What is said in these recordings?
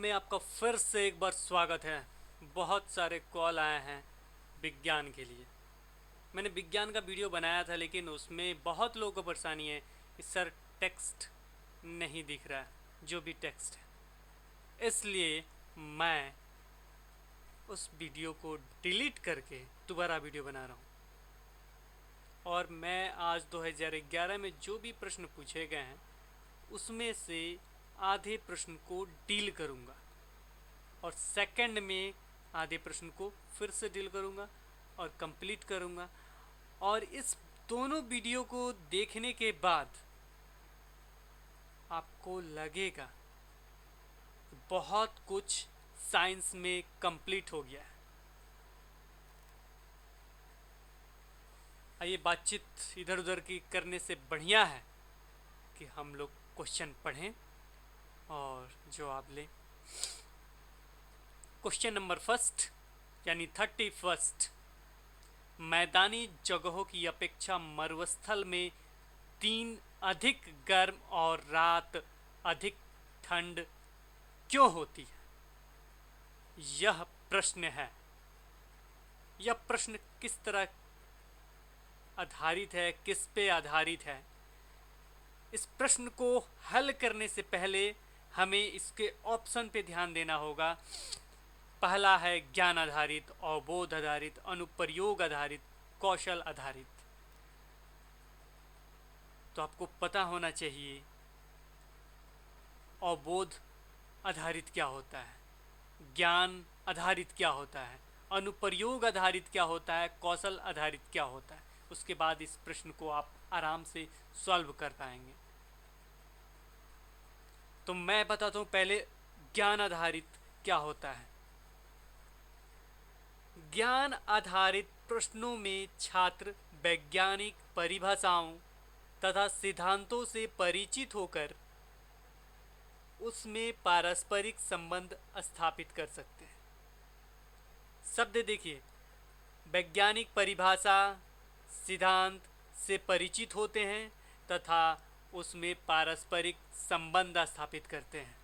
में आपका फिर से एक बार स्वागत है। बहुत सारे कॉल आए हैं विज्ञान के लिए। मैंने विज्ञान का वीडियो बनाया था, लेकिन उसमें बहुत लोगों को परेशानी है कि सर टेक्स्ट नहीं दिख रहा है, जो भी टेक्स्ट है। इसलिए मैं उस वीडियो को डिलीट करके दोबारा वीडियो बना रहा हूँ। और मैं आज 2011 में जो भी प्रश्न पूछे गए हैं उसमें से आधे प्रश्न को डील करूँगा और सेकंड में आधे प्रश्न को फिर से डील करूँगा और कंप्लीट करूँगा। और इस दोनों वीडियो को देखने के बाद आपको लगेगा कि बहुत कुछ साइंस में कंप्लीट हो गया है। आइए, बातचीत इधर उधर की करने से बढ़िया है कि हम लोग क्वेश्चन पढ़ें और जवाब लें। क्वेश्चन नंबर फर्स्ट यानी 31, मैदानी जगहों की अपेक्षा मरुस्थल में दिन अधिक गर्म और रात अधिक ठंड क्यों होती है? यह प्रश्न है। यह प्रश्न किस तरह आधारित है, किस पे आधारित है? इस प्रश्न को हल करने से पहले हमें इसके ऑप्शन पे ध्यान देना होगा। पहला है ज्ञान आधारित, अवबोध आधारित, अनुप्रयोग आधारित, कौशल आधारित। तो आपको पता होना चाहिए अवबोध आधारित क्या होता है, ज्ञान आधारित क्या होता है, अनुप्रयोग आधारित क्या होता है, कौशल आधारित क्या होता है। उसके बाद इस प्रश्न को आप आराम से सॉल्व कर पाएंगे। तो मैं बताता हूँ पहले ज्ञान आधारित क्या होता है। ज्ञान आधारित प्रश्नों में छात्र वैज्ञानिक परिभाषाओं तथा सिद्धांतों से परिचित होकर उसमें पारस्परिक संबंध स्थापित कर सकते हैं। शब्द देखिए, वैज्ञानिक परिभाषा, सिद्धांत से परिचित होते हैं तथा उसमें पारस्परिक संबंध स्थापित करते हैं।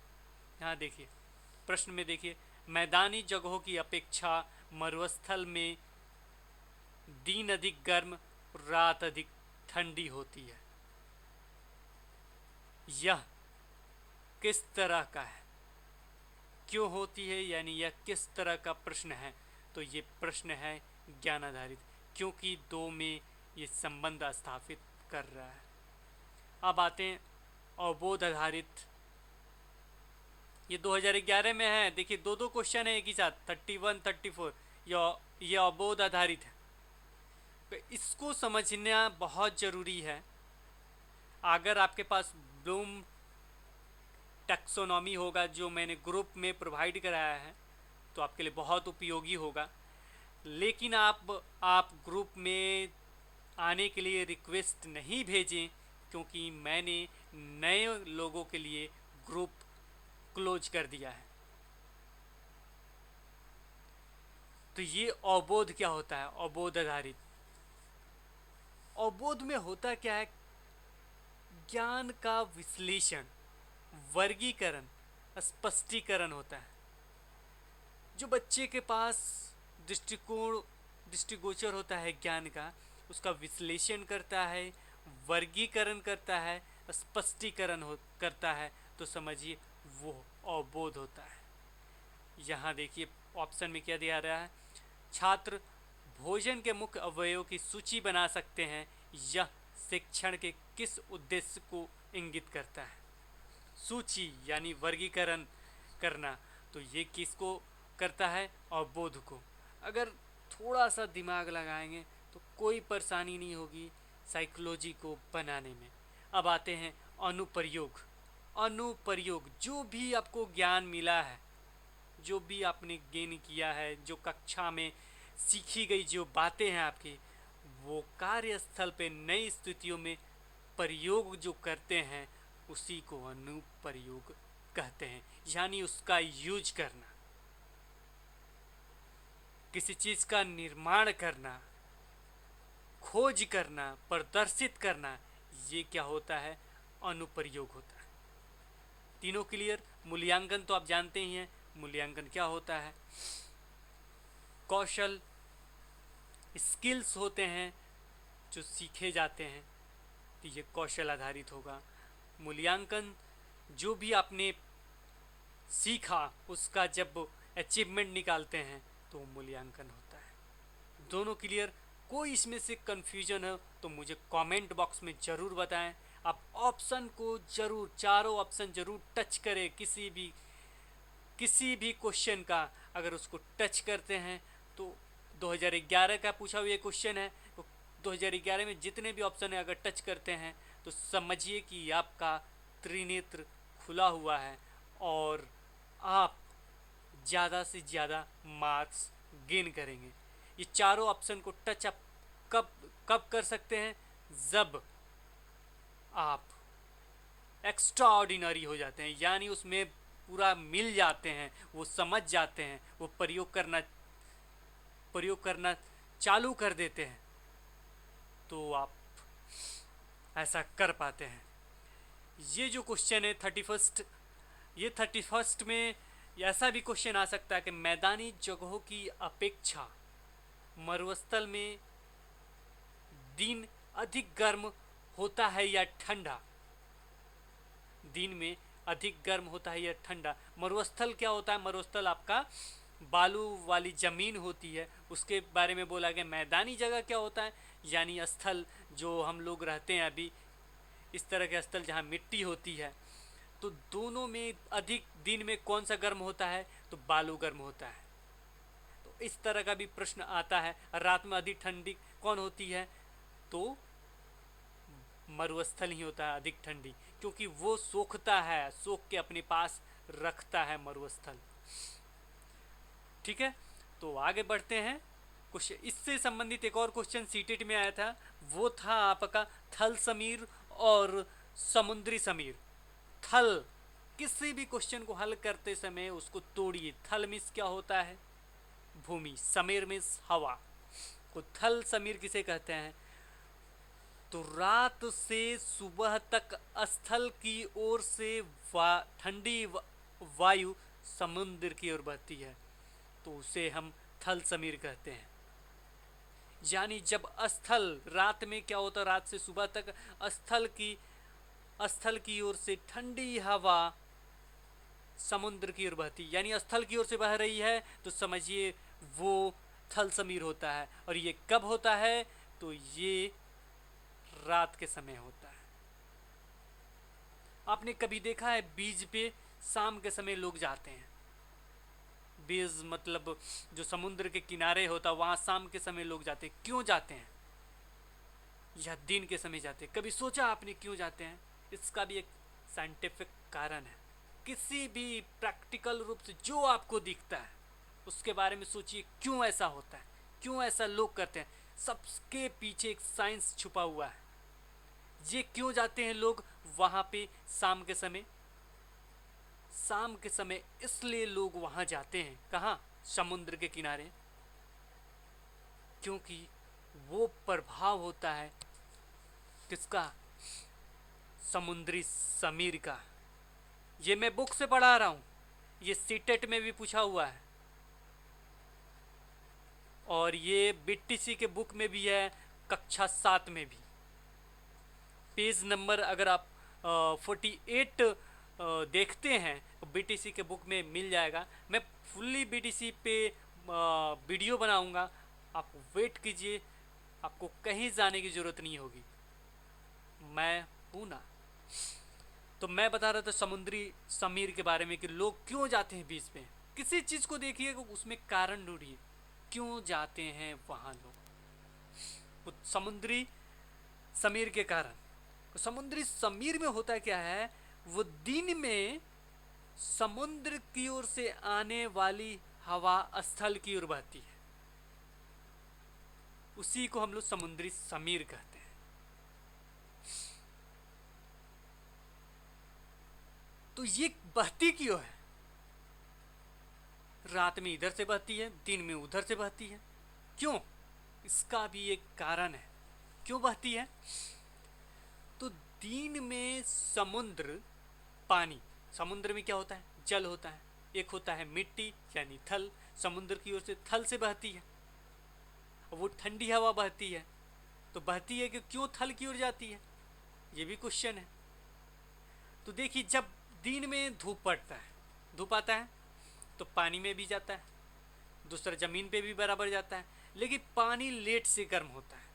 यहाँ देखिए, प्रश्न में देखिए, मैदानी जगहों की अपेक्षा मरुस्थल में दिन अधिक गर्म, रात अधिक ठंडी होती है। यह किस तरह का है, क्यों होती है, यानी यह किस तरह का प्रश्न है? तो ये प्रश्न है ज्ञान आधारित, क्योंकि दो में ये संबंध स्थापित कर रहा है। अब आते हैं अवबोध आधारित। ये 2011 में है। देखिए, दो दो क्वेश्चन है एक ही साथ, 31, 34। ये अवबोध आधारित है। तो इसको समझना बहुत ज़रूरी है। अगर आपके पास ब्लूम टैक्सोनॉमी होगा, जो मैंने ग्रुप में प्रोवाइड कराया है, तो आपके लिए बहुत उपयोगी होगा। लेकिन आप ग्रुप में आने के लिए रिक्वेस्ट नहीं भेजें, क्योंकि मैंने नए लोगों के लिए ग्रुप क्लोज कर दिया है। तो ये अवबोध क्या होता है? अवबोध आधारित। अवबोध में होता क्या है? ज्ञान का विश्लेषण, वर्गीकरण, स्पष्टीकरण होता है। जो बच्चे के पास दृष्टिगोचर होता है ज्ञान का, उसका विश्लेषण करता है, वर्गीकरण करता है, स्पष्टीकरण करता है, तो समझिए वो अवबोध होता है। यहाँ देखिए ऑप्शन में क्या दिया रहा है, छात्र भोजन के मुख्य अवयवों की सूची बना सकते हैं। यह शिक्षण के किस उद्देश्य को इंगित करता है? सूची यानी वर्गीकरण करना, तो ये किसको करता है? अवबोध को। अगर थोड़ा सा दिमाग लगाएंगे तो कोई परेशानी नहीं होगी साइकोलॉजी को बनाने में। अब आते हैं अनुप्रयोग। अनुप्रयोग, जो भी आपको ज्ञान मिला है, जो भी आपने गेन किया है, जो कक्षा में सीखी गई जो बातें हैं आपकी, वो कार्यस्थल पे नई स्थितियों में प्रयोग जो करते हैं, उसी को अनुप्रयोग कहते हैं। यानी उसका यूज करना, किसी चीज़ का निर्माण करना, खोज करना, प्रदर्शित करना, ये क्या होता है? अनुप्रयोग होता है। तीनों क्लियर? मूल्यांकन तो आप जानते ही हैं, मूल्यांकन क्या होता है। कौशल, स्किल्स होते हैं जो सीखे जाते हैं, तो ये कौशल आधारित होगा। मूल्यांकन जो भी आपने सीखा उसका जब अचीवमेंट निकालते हैं तो मूल्यांकन होता है। दोनों क्लियर? कोई इसमें से कन्फ्यूजन हो तो मुझे कमेंट बॉक्स में ज़रूर बताएं। आप ऑप्शन को ज़रूर, चारों ऑप्शन ज़रूर टच करें। किसी भी क्वेश्चन का अगर उसको टच करते हैं तो 2011 का पूछा हुआ ये क्वेश्चन है, तो 2011 में जितने भी ऑप्शन है अगर टच करते हैं तो समझिए कि आपका त्रिनेत्र खुला हुआ है और आप ज़्यादा से ज़्यादा मार्क्स गेन करेंगे। ये चारों ऑप्शन को टच आप कब कब कर सकते हैं? जब आप एक्स्ट्रा ऑर्डिनरी हो जाते हैं, यानी उसमें पूरा मिल जाते हैं, वो समझ जाते हैं, वो प्रयोग करना चालू कर देते हैं, तो आप ऐसा कर पाते हैं। ये जो क्वेश्चन है 31, ये 31 में ऐसा भी क्वेश्चन आ सकता है कि मैदानी जगहों की अपेक्षा मरुस्थल में दिन अधिक गर्म होता है या ठंडा? दिन में अधिक गर्म होता है या ठंडा? मरुस्थल क्या होता है? मरुस्थल आपका बालू वाली ज़मीन होती है, उसके बारे में बोला गया। मैदानी जगह क्या होता है? यानी स्थल जो हम लोग रहते हैं अभी, इस तरह के स्थल जहाँ मिट्टी होती है। तो दोनों में अधिक दिन में कौन सा गर्म होता है? तो बालू गर्म होता है। तो इस तरह का भी प्रश्न आता है। रात में अधिक ठंडी कौन होती है? तो मरुस्थल ही होता है अधिक ठंडी, क्योंकि वो सोखता है, सोख के अपने पास रखता है मरुस्थल। ठीक है, तो आगे बढ़ते हैं। कुछ इससे संबंधित एक और क्वेश्चन सीटेट में आया था, वो था आपका थल समीर और समुद्री समीर। थल, किसी भी क्वेश्चन को हल करते समय उसको तोड़िए। थल मीन्स क्या होता है? भूमि। समीर मीन्स हवा। तो थल समीर किसे कहते हैं? तो रात से सुबह तक स्थल की ओर से ठंडी वायु समुद्र की ओर बहती है, तो उसे हम थल समीर कहते हैं। यानी जब स्थल, रात में क्या होता है? रात से सुबह तक स्थल की ओर से ठंडी हवा समुद्र की ओर बहती, यानी स्थल की ओर से बह रही है, तो समझिए वो थल समीर होता है। और ये कब होता है? तो ये रात के समय होता है। आपने कभी देखा है बीच पे शाम के समय लोग जाते हैं? बीच मतलब जो समुद्र के किनारे होता, वहाँ शाम के समय लोग जाते हैं। क्यों जाते हैं? या दिन के समय जाते हैं? कभी सोचा आपने क्यों जाते हैं? इसका भी एक साइंटिफिक कारण है। किसी भी प्रैक्टिकल रूप से जो आपको दिखता है उसके बारे में सोचिए, क्यों ऐसा होता है, क्यों ऐसा लोग करते हैं। सबके पीछे एक साइंस छुपा हुआ है। ये क्यों जाते हैं लोग वहाँ पे शाम के समय? शाम के समय इसलिए लोग वहाँ जाते हैं। कहाँ? समुद्र के किनारे। क्योंकि वो प्रभाव होता है किसका? समुद्री समीर का। ये मैं बुक से पढ़ा रहा हूँ, ये सीटेट में भी पूछा हुआ है और ये बीटीसी के बुक में भी है, कक्षा 7 में भी। पेज नंबर अगर आप 48 देखते हैं बीटीसी के बुक में मिल जाएगा। मैं फुल्ली बीटीसी पे वीडियो बनाऊंगा, आप वेट कीजिए, आपको कहीं जाने की ज़रूरत नहीं होगी, मैं हूँ ना। तो मैं बता रहा था समुद्री समीर के बारे में कि लोग क्यों जाते हैं बीच में। किसी चीज़ को देखिए, उसमें कारण ढूंढिए, क्यों जाते हैं वहाँ लोग। समुद्री समीर के कारण। तो समुद्री समीर में होता क्या है? वो दिन में समुद्र की ओर से आने वाली हवा स्थल की ओर बहती है, उसी को हम लोग समुद्री समीर कहते हैं। तो ये बहती क्यों है? रात में इधर से बहती है, दिन में उधर से बहती है। क्यों? इसका भी एक कारण है क्यों बहती है। तो दिन में समुद्र, पानी, समुद्र में क्या होता है? जल होता है, एक होता है मिट्टी यानी थल, समुद्र की ओर से थल से बहती है, वो ठंडी हवा बहती है, तो बहती है कि क्यों थल की ओर जाती है, ये भी क्वेश्चन है। तो देखिए जब दिन में धूप पड़ता है, धूप आता है तो पानी में भी जाता है, दूसरा ज़मीन पे भी बराबर जाता है, लेकिन पानी लेट से गर्म होता है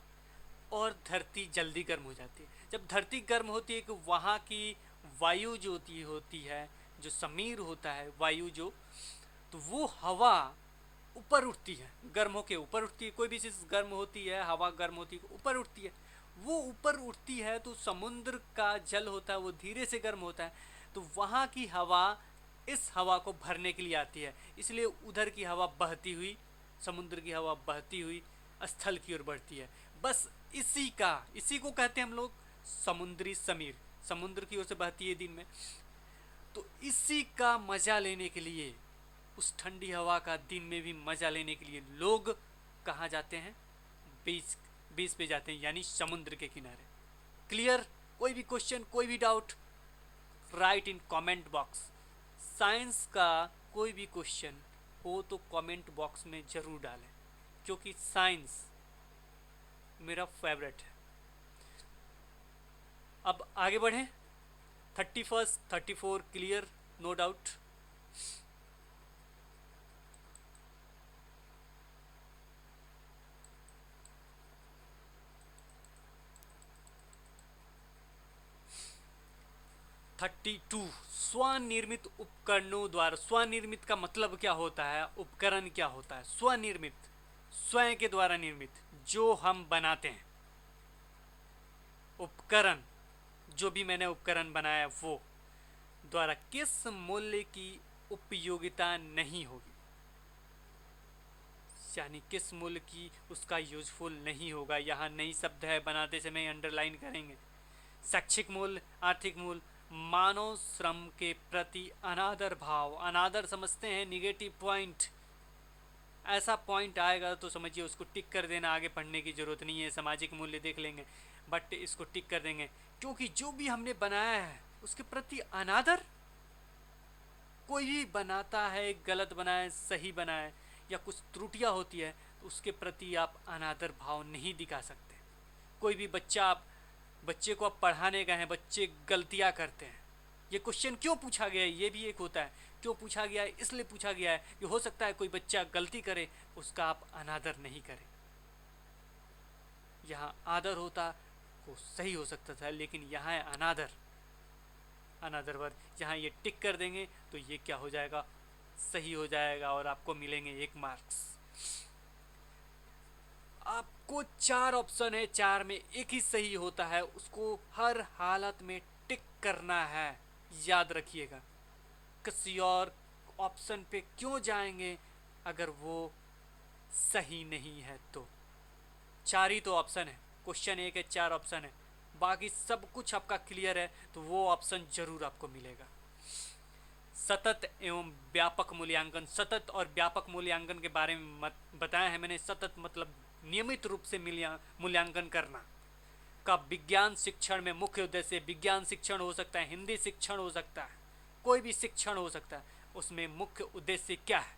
और धरती जल्दी गर्म हो जाती है। जब धरती गर्म होती है कि वहाँ की वायु जो होती है, जो समीर होता है वायु जो, तो वो हवा ऊपर उठती है, गर्म होके ऊपर उठती है। कोई भी चीज़ गर्म होती है, हवा गर्म होती है, ऊपर उठती है। वो ऊपर उठती है तो समुद्र का जल होता है वो धीरे से गर्म होता है, तो वहाँ की हवा इस हवा को भरने के लिए आती है, इसलिए उधर की हवा बहती हुई, समुद्र की हवा बहती हुई स्थल की ओर बढ़ती है। बस इसी को कहते हैं हम लोग समुद्री समीर, समुद्र की ओर से बहती है दिन में। तो इसी का मजा लेने के लिए, उस ठंडी हवा का दिन में भी मजा लेने के लिए लोग कहाँ जाते हैं, बीच पे जाते हैं, यानी समुद्र के किनारे। क्लियर? कोई भी क्वेश्चन, कोई भी doubt, right in comment box. Science का कोई भी क्वेश्चन हो तो कमेंट बॉक्स में ज़रूर डालें, क्योंकि साइंस मेरा फेवरेट है। अब आगे बढ़ें। 31, 34 क्लियर, नो डाउट। स्वनिर्मित उपकरणों द्वारा। स्वनिर्मित का मतलब क्या होता है, उपकरण क्या होता है? स्वनिर्मित, स्वयं के द्वारा निर्मित, जो हम बनाते हैं। उपकरण, जो भी मैंने उपकरण बनाया वो द्वारा किस मूल्य की उपयोगिता नहीं होगी, यानी किस मूल्य की उसका यूजफुल नहीं होगा। यहाँ नई शब्द है, बनाते समय अंडरलाइन करेंगे। शैक्षिक मूल्य, आर्थिक मूल्य, मानव श्रम के प्रति अनादर भाव। अनादर समझते हैं निगेटिव पॉइंट, ऐसा पॉइंट आएगा तो समझिए उसको टिक कर देना, आगे पढ़ने की जरूरत नहीं है। सामाजिक मूल्य देख लेंगे, बट इसको टिक कर देंगे, क्योंकि जो भी हमने बनाया है उसके प्रति अनादर। कोई भी बनाता है, गलत बनाए सही बनाए या कुछ त्रुटियां होती है तो उसके प्रति आप अनादर भाव नहीं दिखा सकते। कोई भी बच्चे को आप पढ़ाने गए हैं, बच्चे गलतियां करते हैं, ये क्वेश्चन क्यों पूछा गया है, ये भी एक होता है। क्यों पूछा गया है? इसलिए पूछा गया है कि हो सकता है कोई बच्चा गलती करे, उसका आप अनादर नहीं करें। यहाँ आदर होता वो सही हो सकता था, लेकिन यहाँ है अनादर, अनादर वर्ड। यहाँ ये टिक कर देंगे तो ये क्या हो जाएगा, सही हो जाएगा और आपको मिलेंगे 1 मार्क्स। आपको 4 ऑप्शन है, 4 में एक ही सही होता है, उसको हर हालत में टिक करना है, याद रखिएगा। किसी और ऑप्शन पे क्यों जाएंगे अगर वो सही नहीं है तो। 4 ही तो ऑप्शन है, क्वेश्चन 1 है, 4 ऑप्शन है, बाकी सब कुछ आपका क्लियर है तो वो ऑप्शन जरूर आपको मिलेगा। सतत एवं व्यापक मूल्यांकन। सतत और व्यापक मूल्यांकन के बारे में बताया है मैंने। सतत मतलब नियमित रूप से मूल्यांकन करना का विज्ञान शिक्षण में मुख्य उद्देश्य। विज्ञान शिक्षण हो सकता है, हिंदी शिक्षण हो सकता है, कोई भी शिक्षण हो सकता है, उसमें मुख्य उद्देश्य क्या है,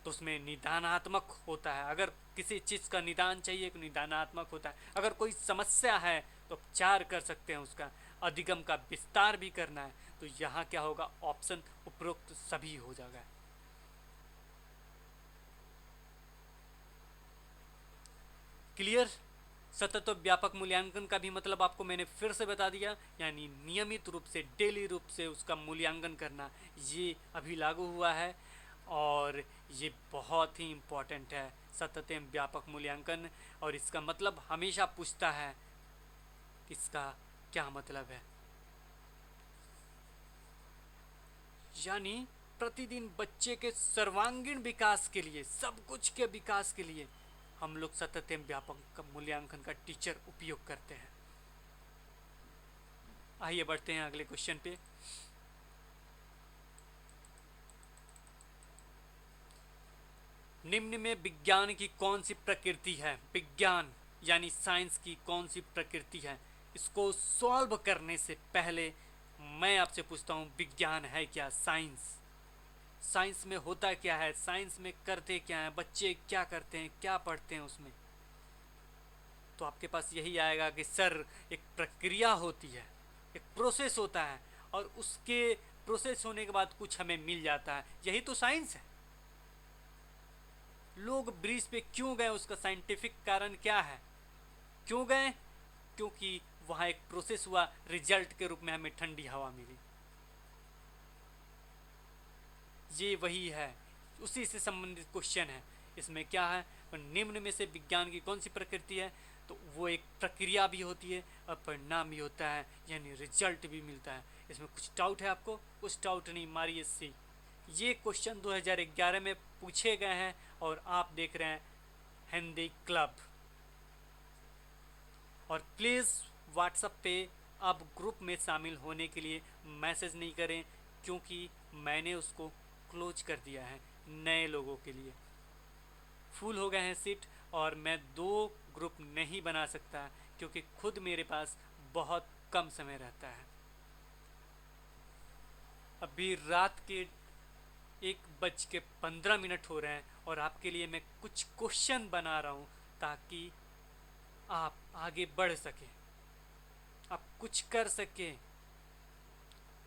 तो उसमें निदानात्मक होता है। अगर किसी चीज़ का निदान चाहिए तो निदानात्मक होता है। अगर कोई समस्या है तो उपचार कर सकते हैं उसका। अधिगम का विस्तार भी करना है तो यहाँ क्या होगा, ऑप्शन उपरोक्त सभी हो जाएगा। क्लियर? सतत और व्यापक मूल्यांकन का भी मतलब आपको मैंने फिर से बता दिया, यानी नियमित रूप से, डेली रूप से उसका मूल्यांकन करना, ये अभी लागू हुआ है और ये बहुत ही इम्पोर्टेंट है, सतत एवं व्यापक मूल्यांकन। और इसका मतलब हमेशा पूछता है, इसका क्या मतलब है, यानी प्रतिदिन बच्चे के सर्वांगीण विकास के लिए, सब कुछ के विकास के लिए हम लोग सतत एवं व्यापक मूल्यांकन का टीचर उपयोग करते हैं। आइए बढ़ते हैं अगले क्वेश्चन पे। निम्न में विज्ञान की कौन सी प्रकृति है? विज्ञान यानी साइंस की कौन सी प्रकृति है? इसको सॉल्व करने से पहले मैं आपसे पूछता हूँ, विज्ञान है क्या? साइंस साइंस में होता क्या है, साइंस में करते क्या हैं, बच्चे क्या करते हैं, क्या पढ़ते हैं उसमें, तो आपके पास यही आएगा कि सर एक प्रक्रिया होती है, एक प्रोसेस होता है, और उसके प्रोसेस होने के बाद कुछ हमें मिल जाता है, यही तो साइंस है। लोग ब्रिज पे क्यों गए, उसका साइंटिफिक कारण क्या है, क्यों गए, क्योंकि वहाँ एक प्रोसेस हुआ, रिजल्ट के रूप में हमें ठंडी हवा मिली। ये वही है, उसी से संबंधित क्वेश्चन है। इसमें क्या है, निम्न में से विज्ञान की कौन सी प्रकृति है, तो वो एक प्रक्रिया भी होती है और परिणाम भी होता है, यानी रिजल्ट भी मिलता है। इसमें कुछ डाउट है आपको? कुछ डाउट नहीं, मारिए सी। ये क्वेश्चन 2011 में पूछे गए हैं और आप देख रहे हैं हिंदी क्लब। और प्लीज़ व्हाट्सएप पे आप ग्रुप में शामिल होने के लिए मैसेज नहीं करें, क्योंकि मैंने उसको क्लोज कर दिया है नए लोगों के लिए। फुल हो गए हैं सीट, और मैं 2 ग्रुप नहीं बना सकता, क्योंकि खुद मेरे पास बहुत कम समय रहता है। अभी रात के 1:15 हो रहे हैं और आपके लिए मैं कुछ क्वेश्चन बना रहा हूँ, ताकि आप आगे बढ़ सकें, आप कुछ कर सकें।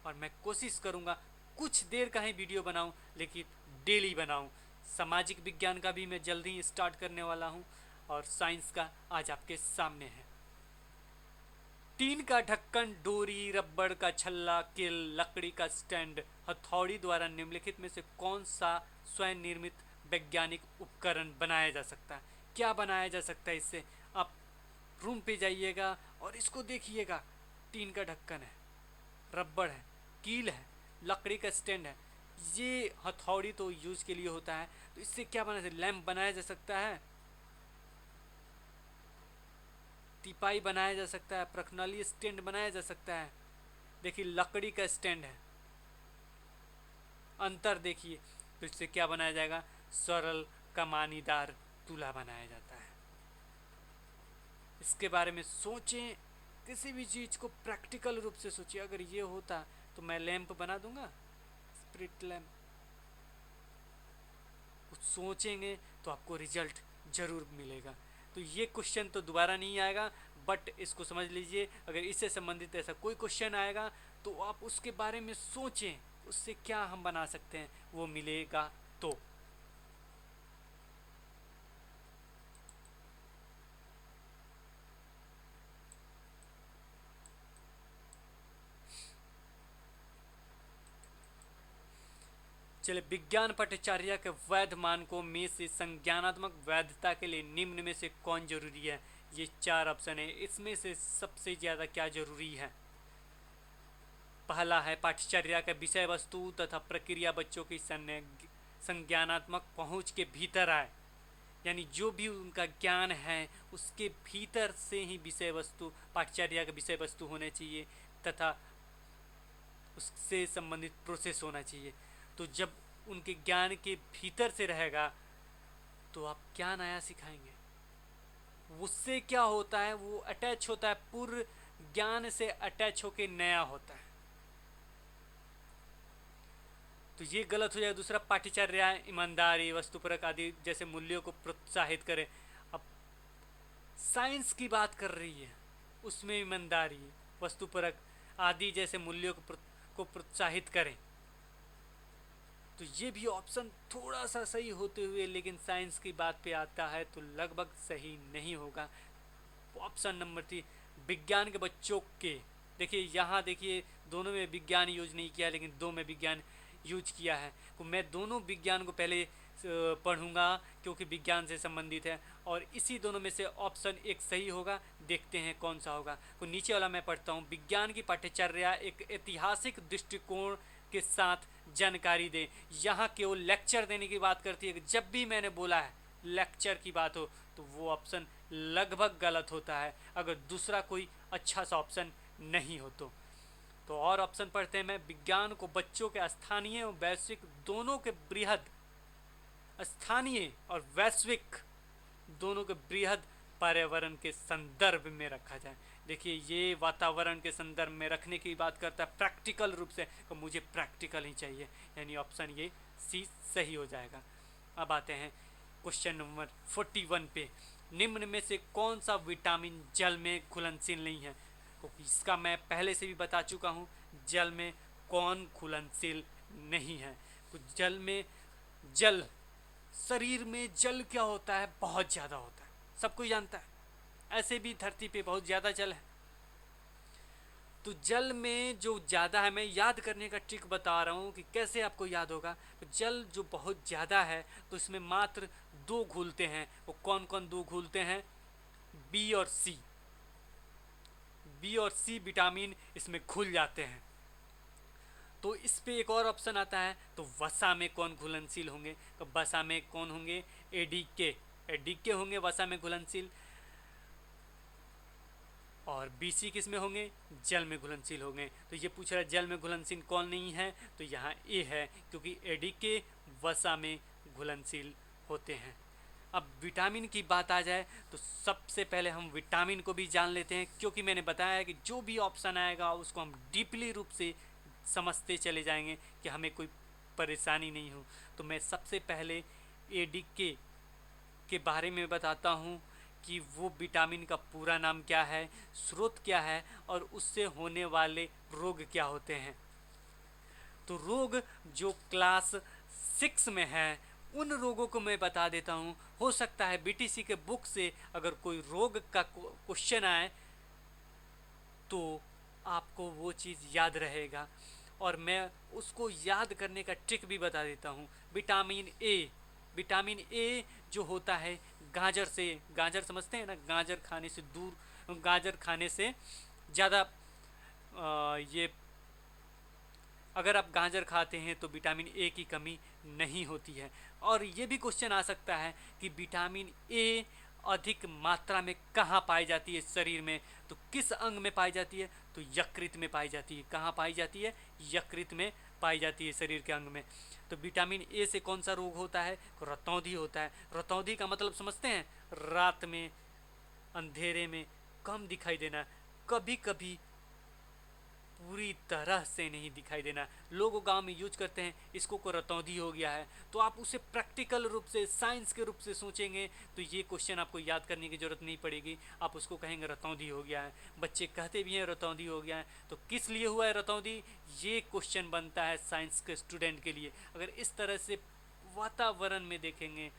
और मैं कोशिश करूँगा कुछ देर का ही वीडियो बनाऊं, लेकिन डेली बनाऊं। सामाजिक विज्ञान का भी मैं जल्दी ही स्टार्ट करने वाला हूं, और साइंस का आज आपके सामने है। टीन का ढक्कन, डोरी, रबड़ का छल्ला, किल, लकड़ी का स्टैंड, हथौड़ी द्वारा निम्नलिखित में से कौन सा स्वयं निर्मित वैज्ञानिक उपकरण बनाया जा सकता है? क्या बनाया जा सकता है इससे? आप रूम पे जाइएगा और इसको देखिएगा। टीन का ढक्कन है, रबड़ है, कील है, लकड़ी का स्टैंड है। ये हथौड़ी तो यूज के लिए होता है, तो इससे क्या बनाया जाए? लैंप बनाया जा सकता है, टिपाई बनाया जा सकता है, प्रखनाली स्टैंड बनाया जा सकता है। देखिए लकड़ी का स्टैंड है, अंतर देखिए। तो इससे क्या बनाया जाएगा? सरल कमानीदार दूल्हा बनाया जाता है। इसके बारे में सोचें, किसी भी चीज़ को प्रैक्टिकल रूप से सोचिए। अगर ये होता तो मैं लैंप बना दूंगा, स्प्रिट लैंप। कुछ सोचेंगे तो आपको रिजल्ट जरूर मिलेगा। तो ये क्वेश्चन तो दोबारा नहीं आएगा, बट इसको समझ लीजिए, अगर इससे संबंधित ऐसा कोई क्वेश्चन आएगा तो आप उसके बारे में सोचें, उससे क्या हम बना सकते हैं, वो मिलेगा तो। चलिए, विज्ञान पटाचार्य के वैध मानकों में से संज्ञानात्मक वैधता के लिए निम्न में से कौन जरूरी है? ये 4 ऑप्शन है, इसमें से सबसे ज़्यादा क्या जरूरी है? पहला है पाठ्यचर्या का विषय वस्तु तथा प्रक्रिया बच्चों की संज्ञानात्मक पहुंच के भीतर आए, यानी जो भी उनका ज्ञान है उसके भीतर से ही विषय वस्तु, पाठ्यचर्या का विषय वस्तु होने चाहिए, तथा उससे संबंधित प्रोसेस होना चाहिए। तो जब उनके ज्ञान के भीतर से रहेगा तो आप क्या नया सिखाएंगे? उससे क्या होता है, वो अटैच होता है, पूर्व ज्ञान से अटैच होके नया होता है, तो ये गलत हो जाए। दूसरा, पाठ्यचर्या ईमानदारी, वस्तुपरक आदि जैसे मूल्यों को प्रोत्साहित करे। अब साइंस की बात कर रही है, उसमें ईमानदारी, वस्तुपरक आदि जैसे मूल्यों को प्रोत्साहित करें, तो ये भी ऑप्शन थोड़ा सा सही होते हुए लेकिन साइंस की बात पे आता है तो लगभग सही नहीं होगा। ऑप्शन नंबर 3, विज्ञान के बच्चों के, देखिए यहाँ देखिए दोनों में विज्ञान यूज नहीं किया, लेकिन 2 में विज्ञान यूज किया है। तो मैं दोनों विज्ञान को पहले पढ़ूंगा क्योंकि विज्ञान से संबंधित है, और इसी दोनों में से ऑप्शन एक सही होगा। देखते हैं कौन सा होगा। तो नीचे वाला मैं पढ़ता हूँ, विज्ञान की पाठ्यचर्या एक ऐतिहासिक दृष्टिकोण के साथ जानकारी दें। यहाँ केवल लेक्चर देने की बात करती है। जब भी मैंने बोला है लेक्चर की बात हो तो वो ऑप्शन लगभग गलत होता है, अगर दूसरा कोई अच्छा सा ऑप्शन नहीं हो तो और ऑप्शन पढ़ते हैं। मैं विज्ञान को बच्चों के स्थानीय और वैश्विक दोनों के बृहद, स्थानीय और वैश्विक दोनों के बृहद पर्यावरण के संदर्भ में रखा जाए। देखिए ये वातावरण के संदर्भ में रखने की बात करता है प्रैक्टिकल रूप से, तो मुझे प्रैक्टिकल ही चाहिए, यानी ऑप्शन ये सी सही हो जाएगा। अब आते हैं क्वेश्चन नंबर 41 पे। निम्न में से कौन सा विटामिन जल में घुलनशील नहीं है? तो इसका मैं पहले से भी बता चुका हूँ, जल में कौन घुलनशील नहीं है। तो जल शरीर में जल क्या होता है? बहुत ज़्यादा होता है, सब कोई जानता है। ऐसे भी धरती पे बहुत ज़्यादा जल है। तो जल में जो ज़्यादा है, मैं याद करने का ट्रिक बता रहा हूँ कि कैसे आपको याद होगा। तो जल जो बहुत ज़्यादा है तो इसमें मात्र दो घुलते हैं। वो कौन कौन दो घुलते हैं? बी और सी। बी और सी विटामिन इसमें घुल जाते हैं। तो इस पे एक और ऑप्शन आता है, तो वसा में कौन घुलनशील होंगे? तो वसा में कौन होंगे? एडीके। एडीके होंगे वसा में घुलनशील। और बीसी किस में होंगे? जल में घुलनशील होंगे। तो ये पूछ रहा है जल में घुलनशील कौन नहीं है? तो यहाँ ए है, क्योंकि एडीके वसा में घुलनशील होते हैं। अब विटामिन की बात आ जाए तो सबसे पहले हम विटामिन को भी जान लेते हैं, क्योंकि मैंने बताया कि जो भी ऑप्शन आएगा उसको हम डीपली रूप से समझते चले जाएंगे कि हमें कोई परेशानी नहीं हो। तो मैं सबसे पहले एडीके के बारे में बताता हूँ कि वो विटामिन का पूरा नाम क्या है, स्रोत क्या है और उससे होने वाले रोग क्या होते हैं। तो रोग जो क्लास 6 में है उन रोगों को मैं बता देता हूँ। हो सकता है बीटीसी के बुक से अगर कोई रोग का क्वेश्चन आए तो आपको वो चीज़ याद रहेगा, और मैं उसको याद करने का ट्रिक भी बता देता हूँ। विटामिन ए जो होता है गाजर से, गाजर समझते हैं ना, गाजर खाने से दूर, गाजर खाने से ज़्यादा ये अगर आप गाजर खाते हैं तो विटामिन ए की कमी नहीं होती है। और ये भी क्वेश्चन आ सकता है कि विटामिन ए अधिक मात्रा में कहाँ पाई जाती है शरीर में? तो किस अंग में पाई जाती है? तो यकृत में पाई जाती है। कहाँ पाई जाती है? यकृत में पाई जाती है शरीर के अंग में। तो विटामिन ए से कौन सा रोग होता है? रतौंधी होता है। रतौंधी का मतलब समझते हैं? रात में अंधेरे में कम दिखाई देना, कभी कभी पूरी तरह से नहीं दिखाई देना। लोग गांव में यूज करते हैं इसको को रतौंधी हो गया है। तो आप उसे प्रैक्टिकल रूप से, साइंस के रूप से सोचेंगे तो ये क्वेश्चन आपको याद करने की जरूरत नहीं पड़ेगी। आप उसको कहेंगे रतौंधी हो गया है। बच्चे कहते भी हैं रतौंधी हो गया है। तो किस लिए हुआ है रतौंधी? ये क्वेश्चन बनता है साइंस के स्टूडेंट के लिए। अगर इस तरह से वातावरण में देखेंगे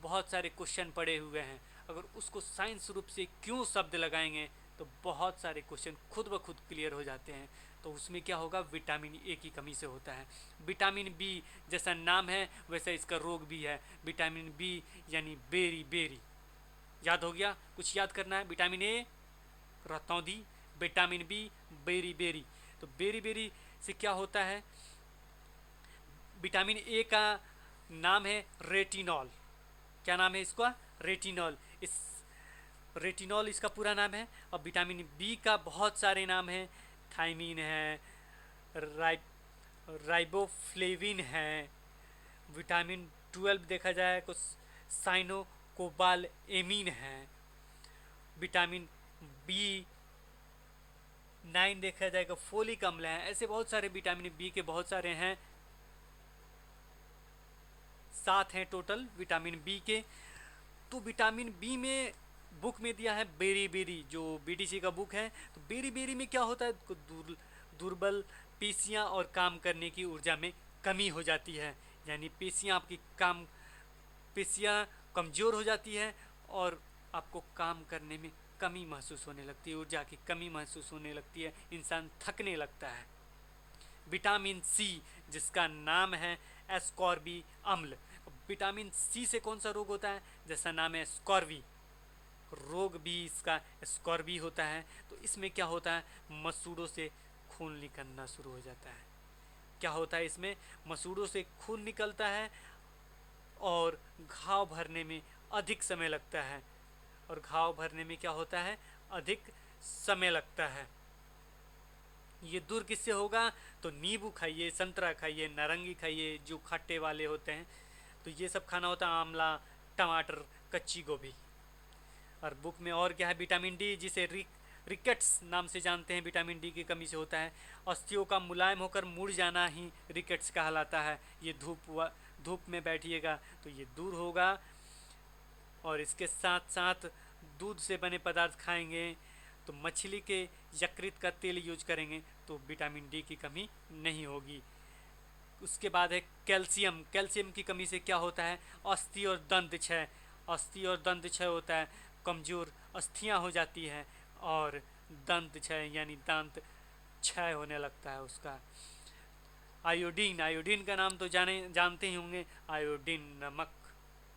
बहुत सारे क्वेश्चन पड़े हुए हैं, अगर उसको साइंस रूप से क्यों शब्द लगाएंगे तो बहुत सारे क्वेश्चन खुद ब खुद क्लियर हो जाते हैं। तो उसमें क्या होगा? विटामिन ए की कमी से होता है। विटामिन बी जैसा नाम है वैसा इसका रोग भी है। विटामिन बी यानी बेरी बेरी, याद हो गया? कुछ याद करना है? विटामिन ए रतौंधी, विटामिन बी बेरी बेरी। तो बेरी बेरी से क्या होता है? विटामिन ए का नाम है रेटिनॉल। क्या नाम है इसका? रेटिनॉल। इस रेटिनॉल इसका पूरा नाम है। और विटामिन बी का बहुत सारे नाम हैं। थायमीन है, राइबोफ्लेविन है, विटामिन 12 देखा जाए तो साइनोकोबाल एमीन है, विटामिन बी 9 देखा जाएगा फोलिक अम्ल है। ऐसे बहुत सारे विटामिन बी के बहुत सारे हैं, 7 हैं टोटल विटामिन बी के। तो विटामिन बी में बुक में दिया है बेरी बेरी, जो बीटीसी का बुक है। तो बेरी बेरी में क्या होता है? दुर्बल पेशियां और काम करने की ऊर्जा में कमी हो जाती है। यानी पेशियां कमज़ोर हो जाती है और आपको काम करने में कमी महसूस होने लगती है, ऊर्जा की कमी महसूस होने लगती है, इंसान थकने लगता है। विटामिन सी जिसका नाम है एस्कॉर्बी अम्ल। विटामिन सी से कौन सा रोग होता है? जैसा नाम है स्कॉर्बी, रोग भी इसका स्कॉर्बी होता है। तो इसमें क्या होता है? मसूड़ों से खून निकलना शुरू हो जाता है। क्या होता है इसमें? मसूड़ों से खून निकलता है और घाव भरने में अधिक समय लगता है। और घाव भरने में क्या होता है? अधिक समय लगता है। ये दूर किससे होगा? तो नींबू खाइए, संतरा खाइए, नारंगी खाइए जो खट्टे वाले होते हैं। तो ये सब खाना होता है, आंवला, टमाटर, कच्ची गोभी। और बुक में और क्या है? विटामिन डी जिसे रिकेट्स नाम से जानते हैं, विटामिन डी की कमी से होता है। अस्थियों का मुलायम होकर मुड़ जाना ही रिकेट्स कहलाता है। ये धूप में बैठिएगा तो ये दूर होगा। और इसके साथ साथ दूध से बने पदार्थ खाएंगे तो मछली के यकृत का तेल यूज करेंगे तो विटामिन डी की कमी नहीं होगी। उसके बाद है कैल्शियम। कैल्शियम की कमी से क्या होता है? अस्थि और दंत क्षय। अस्थि और दंत क्षय होता है, कमजोर अस्थियां हो जाती हैं और दंत क्षय यानी दांत क्षय होने लगता है उसका। आयोडीन। आयोडीन का नाम तो जानते ही होंगे, आयोडीन नमक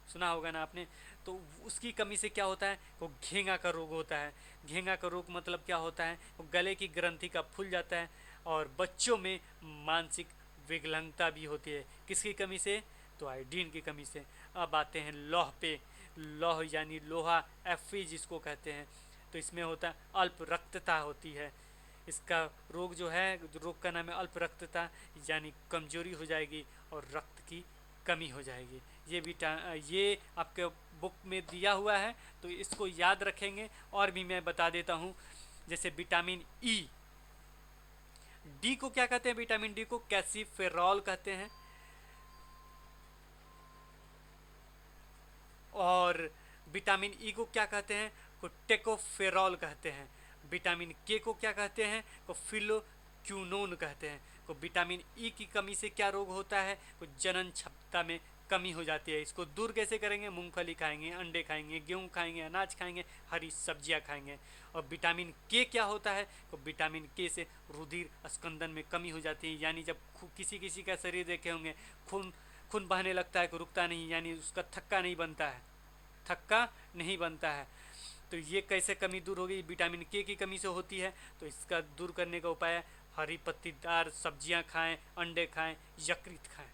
सुना होगा ना आपने। तो उसकी कमी से क्या होता है? वो घेंगा का रोग होता है। घेंगा का रोग मतलब क्या होता है? वो गले की ग्रंथि का फूल जाता है और बच्चों में मानसिक विकलांगता भी होती है। किसकी कमी से? तो आयोडीन की कमी से। अब आते हैं लौह पे। लौह यानी लोहा, Fe जिसको कहते हैं। तो इसमें होता है अल्प रक्तता होती है। इसका रोग जो है, रोग का नाम है अल्प रक्तता, यानी कमजोरी हो जाएगी और रक्त की कमी हो जाएगी। ये आपके बुक में दिया हुआ है तो इसको याद रखेंगे। और भी मैं बता देता हूँ, जैसे विटामिन ई। डी को क्या कहते हैं? विटामिन डी को कैल्सीफेरॉल कहते हैं। और विटामिन ई को क्या कहते हैं? को टेकोफेरॉल कहते हैं। विटामिन के को क्या कहते हैं? को फिलोक्यूनोन कहते हैं। को विटामिन ई की कमी से क्या रोग होता है? को जनन क्षमता में कमी हो जाती है। इसको दूर कैसे करेंगे? मूंगफली खाएंगे, अंडे खाएंगे, गेहूं खाएंगे, अनाज खाएंगे, हरी सब्जियां खाएंगे। और विटामिन के क्या होता है? तो विटामिन के से रुधिर स्कंदन में कमी हो जाती है। यानी जब किसी किसी का शरीर देखे होंगे, खून खून बहने लगता है, रुकता नहीं, यानी उसका थक्का नहीं बनता है, थक्का नहीं बनता है। तो ये कैसे कमी दूर होगी? विटामिन के की कमी से होती है। तो इसका दूर करने का उपाय है हरी पत्तीदार सब्जियां खाएं, अंडे खाएं, यकृत खाएं।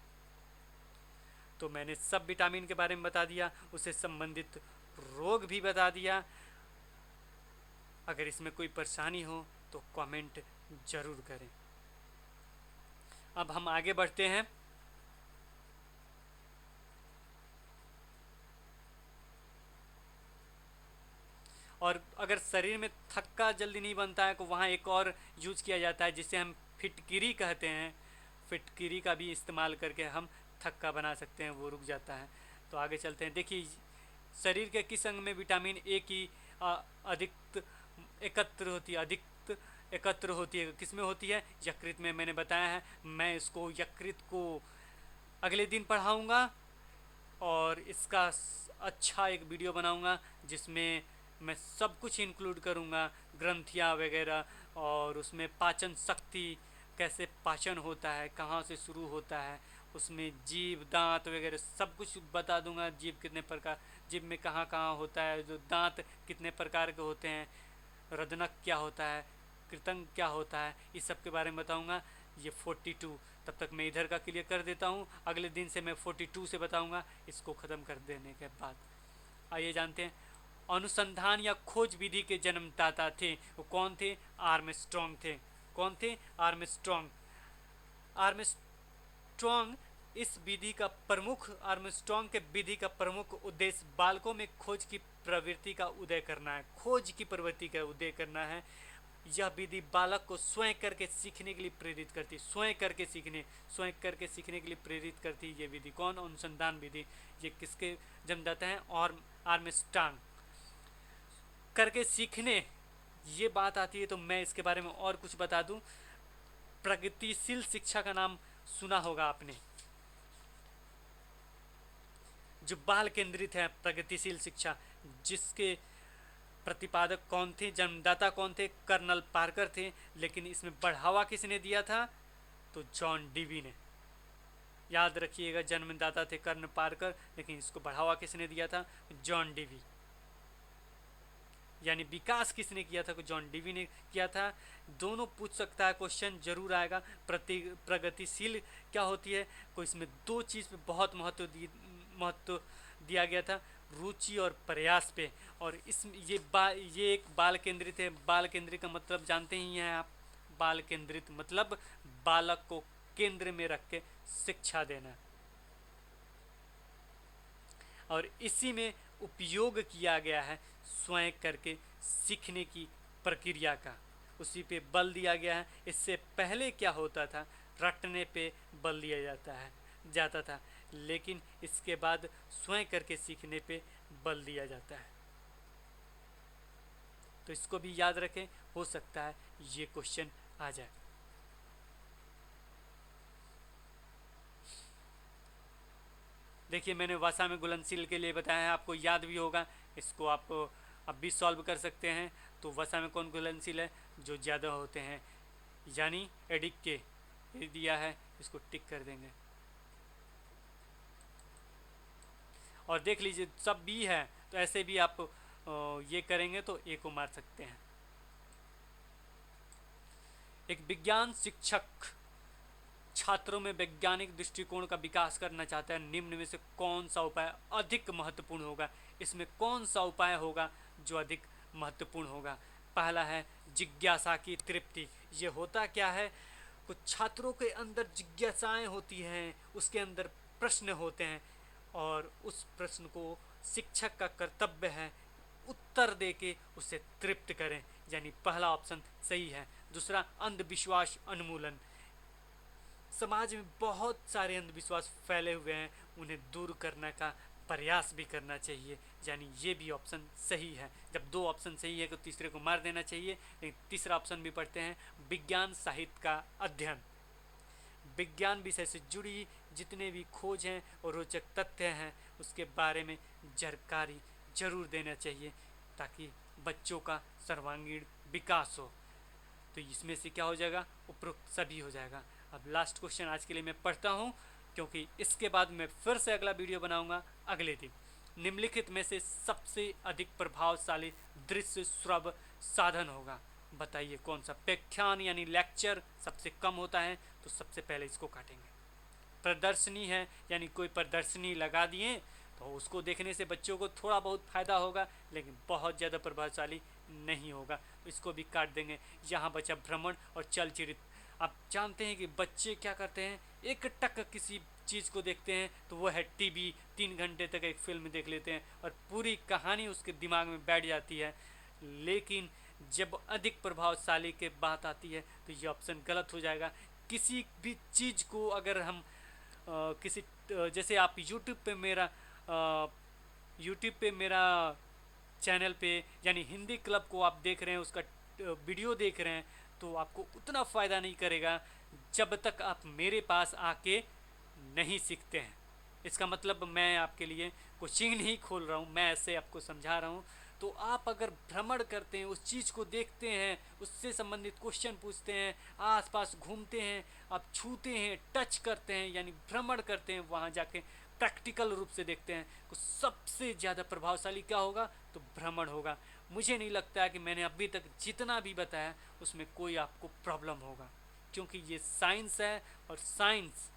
तो मैंने सब विटामिन के बारे में बता दिया, उससे संबंधित रोग भी बता दिया। अगर इसमें कोई परेशानी हो तो कमेंट जरूर करें। अब हम आगे बढ़ते हैं। और अगर शरीर में थक्का जल्दी नहीं बनता है तो वहाँ एक और यूज किया जाता है जिसे हम फिटकिरी कहते हैं। फिटकिरी का भी इस्तेमाल करके हम थक्का बना सकते हैं, वो रुक जाता है। तो आगे चलते हैं। देखिए, शरीर के किस अंग में विटामिन ए की अधिक एकत्र होती है? अधिक एकत्र होती है किस में होती है? यकृत में। मैंने बताया है, मैं इसको यकृत को अगले दिन पढ़ाऊँगा और इसका अच्छा एक वीडियो बनाऊँगा जिसमें मैं सब कुछ इंक्लूड करूँगा, ग्रंथियाँ वगैरह, और उसमें पाचन शक्ति, कैसे पाचन होता है, कहाँ से शुरू होता है, उसमें जीभ, दांत वगैरह सब कुछ बता दूंगा। जीभ कितने प्रकार, जीभ में कहाँ कहाँ होता है, जो दांत कितने प्रकार के होते हैं, रदनक क्या होता है, कृतंक क्या होता है, इस सब के बारे में बताऊंगा। ये 42, तब तक मैं इधर का क्लियर कर देता हूँ। अगले दिन से मैं 42 से बताऊंगा, इसको ख़त्म कर देने के बाद। आइए जानते हैं। अनुसंधान या खोज विधि के जन्मदाता थे, वो कौन थे? आर्मस्ट्रॉन्ग थे। कौन थे? आर्मस्ट्रॉन्ग। आर्मस्ट्रॉन्ग इस विधि का प्रमुख आर्मस्ट्रॉन्ग के विधि का प्रमुख उद्देश्य बालकों में खोज की प्रवृत्ति का उदय करना है। खोज की प्रवृत्ति का उदय करना है। यह विधि बालक को स्वयं करके सीखने के लिए प्रेरित करती, स्वयं करके सीखने के लिए प्रेरित करती ये विधि। कौन? अनुसंधान विधि। ये किसके जन्मदाता हैं? और आर्मस्ट्रॉन्ग। करके सीखने, ये बात आती है तो मैं इसके बारे में और कुछ बता दूं। प्रगतिशील शिक्षा का नाम सुना होगा आपने, जो बाल केंद्रित है। प्रगतिशील शिक्षा, जिसके प्रतिपादक कौन थे, जन्मदाता कौन थे? कर्नल पार्कर थे। लेकिन इसमें बढ़ावा किसने दिया था? तो जॉन डीवी ने। याद रखिएगा, जन्मदाता थे कर्नल पार्कर, लेकिन इसको बढ़ावा किसने दिया था? John Dewey. यानी विकास किसने किया था? जॉन डीवी ने किया था। दोनों पूछ सकता है, क्वेश्चन जरूर आएगा। प्रगतिशील क्या होती है? कोई इसमें दो चीज़ पे बहुत महत्व दिया गया था, रुचि और प्रयास पे। और इस ये एक बाल केंद्रित है। बाल केंद्रित का मतलब जानते ही हैं आप। बाल केंद्रित मतलब बालक को केंद्र में रख के शिक्षा देना, और इसी में उपयोग किया गया है स्वयं करके सीखने की प्रक्रिया का, उसी पे बल दिया गया है। इससे पहले क्या होता था, रटने पे बल दिया जाता था, लेकिन इसके बाद स्वयं करके सीखने पे बल दिया जाता है। तो इसको भी याद रखें, हो सकता है ये क्वेश्चन आ जाए। देखिए मैंने वसा में घुलनशील के लिए बताया है, आपको याद भी होगा, इसको आप अब भी सॉल्व कर सकते हैं। तो वसा में कौन घुलनशील है, जो ज़्यादा होते हैं, यानी एडिक के, ये दिया है, इसको टिक कर देंगे। और देख लीजिए सब बी है, तो ऐसे भी आप ये करेंगे तो ए को मार सकते हैं। एक विज्ञान शिक्षक छात्रों में वैज्ञानिक दृष्टिकोण का विकास करना चाहता है, निम्न में से कौन सा उपाय अधिक महत्वपूर्ण होगा, इसमें कौन सा उपाय होगा जो अधिक महत्वपूर्ण होगा। पहला है जिज्ञासा की तृप्ति। ये होता क्या है, कुछ छात्रों के अंदर जिज्ञासाएं होती हैं, उसके अंदर प्रश्न होते हैं, और उस प्रश्न को शिक्षक का कर्तव्य है उत्तर दे के उसे तृप्त करें, यानी पहला ऑप्शन सही है। दूसरा अंधविश्वास उन्मूलन। समाज में बहुत सारे अंधविश्वास फैले हुए हैं, उन्हें दूर करने का प्रयास भी करना चाहिए, यानी ये भी ऑप्शन सही है। जब दो ऑप्शन सही है तो तीसरे को मार देना चाहिए। लेकिन तीसरा ऑप्शन भी पढ़ते हैं, विज्ञान साहित्य का अध्ययन। विज्ञान विषय से जुड़ी जितने भी खोज हैं और रोचक तथ्य हैं उसके बारे में जानकारी जरूर देना चाहिए, ताकि बच्चों का सर्वांगीण विकास हो। तो इसमें से क्या हो जाएगा, उपरोक्त सभी हो जाएगा। अब लास्ट क्वेश्चन आज के लिए मैं पढ़ता हूँ, क्योंकि इसके बाद मैं फिर से अगला वीडियो बनाऊंगा अगले दिन। निम्नलिखित में से सबसे अधिक प्रभावशाली दृश्य श्रव्य साधन होगा, बताइए कौन सा। व्याख्यान यानी लेक्चर सबसे कम होता है, तो सबसे पहले इसको काटेंगे। प्रदर्शनी है, यानी कोई प्रदर्शनी लगा दिए तो उसको देखने से बच्चों को थोड़ा बहुत फ़ायदा होगा, लेकिन बहुत ज़्यादा प्रभावशाली नहीं होगा, तो इसको भी काट देंगे। यहाँ बचा भ्रमण और चलचित्र। आप जानते हैं कि बच्चे क्या करते हैं, एक टक किसी चीज़ को देखते हैं तो वह है टीवी, 3 घंटे तक एक फिल्म देख लेते हैं और पूरी कहानी उसके दिमाग में बैठ जाती है। लेकिन जब अधिक प्रभावशाली की बात आती है तो ये ऑप्शन गलत हो जाएगा। किसी भी चीज़ को अगर हम किसी जैसे आप यूट्यूब पे मेरा चैनल पे यानी हिंदी क्लब को आप देख रहे हैं, उसका वीडियो देख रहे हैं, तो आपको उतना फ़ायदा नहीं करेगा जब तक आप मेरे पास आके नहीं सीखते हैं। इसका मतलब मैं आपके लिए कोचिंग नहीं खोल रहा हूँ, मैं ऐसे आपको समझा रहा हूँ। तो आप अगर भ्रमण करते हैं, उस चीज़ को देखते हैं, उससे संबंधित क्वेश्चन पूछते हैं, आसपास घूमते हैं, आप छूते हैं, टच करते हैं, यानी भ्रमण करते हैं, वहाँ जाके प्रैक्टिकल रूप से देखते हैं, तो सबसे ज़्यादा प्रभावशाली क्या होगा, तो भ्रमण होगा। मुझे नहीं लगता है कि मैंने अभी तक जितना भी बताया उसमें कोई आपको प्रॉब्लम होगा, क्योंकि ये साइंस है और साइंस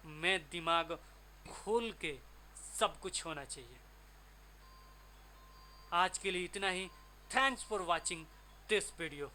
में दिमाग खोल के सब कुछ होना चाहिए। आज के लिए इतना ही। Thanks for watching this video.